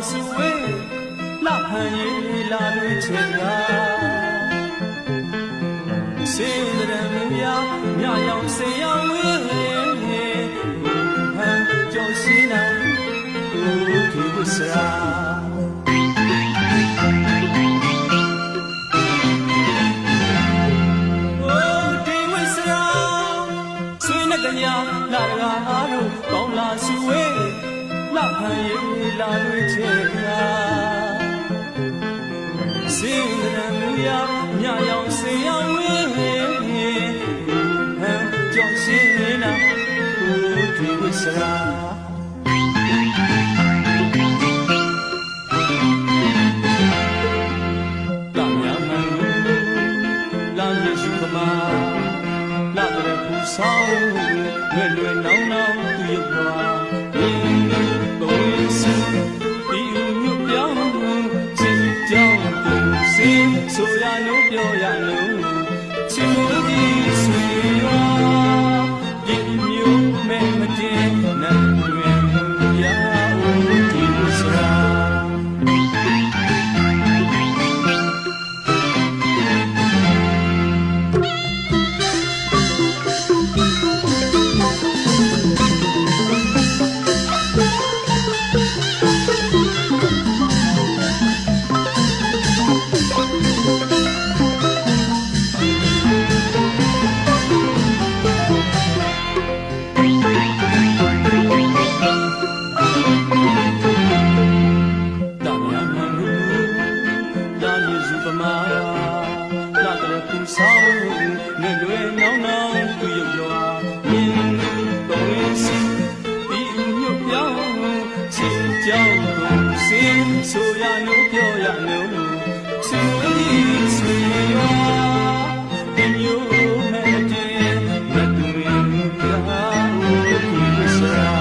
စုဝေးလှဟန်ရီလာတွေချေရာစေတရံမြာမြရောင်စေရောင်ဝေးဟန်ကြောရှိနာကိုဒီဝစရာလာရာတို့ကောင်းလာစုဝေးလှဟန်ရီလာတွေချေရာစေတရံမြာမြရောင်စေရောင်ဝေးဟန်ကြောရှိနာကိုဒီဝစရာလာမြမန်လာယေရှုကမာလာတဲ့ပူဆောင်လွယ်လွယ်နောင်းနောင်းသူရုပ်တော်ဘဝစဒီညွတ်ပြောင်းချစ်ကြောင်းသူစင်ဆိုရလို့ပြောရလို့ချစ်မှုဒီဆွေရောဒီမျိုးမဲ့မတင်နိုင်တွင်ရအောင်ဒီစရာဆောင်းလွယ်လွယ်နောင်းနောင်းသူရုပ်တော်မြင်သုံးစင်းဒီညွတ်ပြောင်းချစ်ကြောင်းကိုစင်ဆိုရလို့ပြောရလို့ချစ်သည်ဆွေရောဒီမျိုးမဲ့တဲ့မတူရင်ကြောင်းကိုစရာ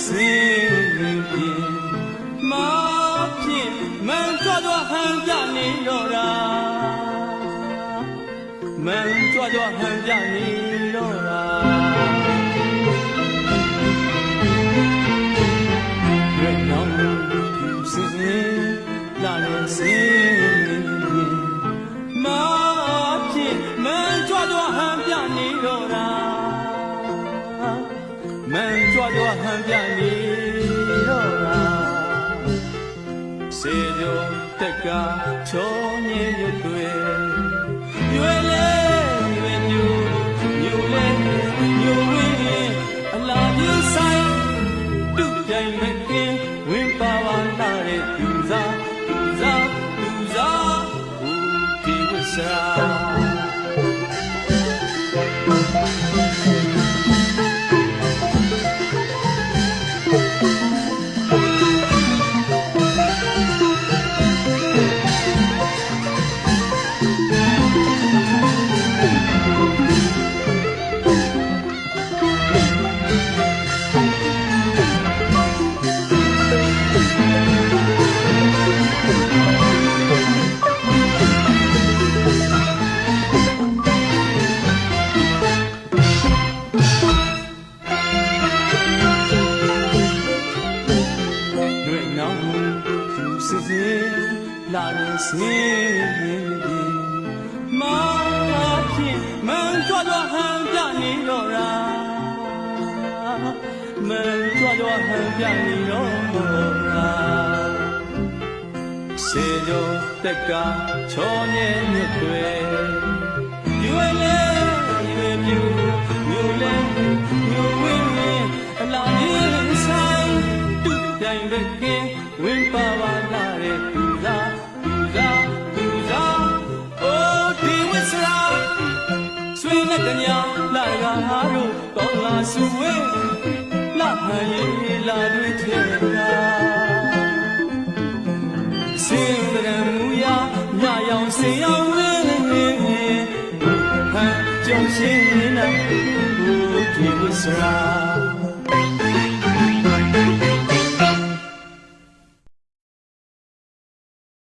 စင်ပြင်မာဖြင့်မန်ကြွကြွဟန်ပြနေတော့တာမန်ကြွကြွဟန်ပြနေတော့တာရွယ်နောင်ဖြူစင်လာတဲ့စင်ပြင်မာဖြင့်မန်ကြွကြွဟန်ပြနေတော့တာမန်ကြွကြွဟန်ပြနေတော့တာစေကျော်တက်ကချောညင်ရွတ်တွေရွယ်လေရွယ်ညူညူလေညူဝင်းအလားပြဆိုင်တူပြိုင်မဲ့ကင်းဝင်းပါပါလာတဲ့သူစားသူစားသူစားဦးဒီဝစရာလာရင်စင်ပြင်မာဖြင့်မန်ကြွကြွဟန်ပြနေတော့တာမန်ကြွကြွဟန်ပြနေတော့တာစေကျော်တက်ကချောညဲ့မြတ်တွေရွယ်လေရွယ်မြူမြူလေမြူဝင်းအလားကြီးဆိုင်တူပြိုင်ပဲကင်းဝင်းပါပါလာတဲ့သူသားကညာလာရာတို့ကောင်းလာစုဝေးလှဟန်ရီလာတွေချေရာစင်တရံမူရာညရောင်စေရောင်ဝေးဟန်ကြောင့်ရှင်းနေနာဘုရားဝစရာ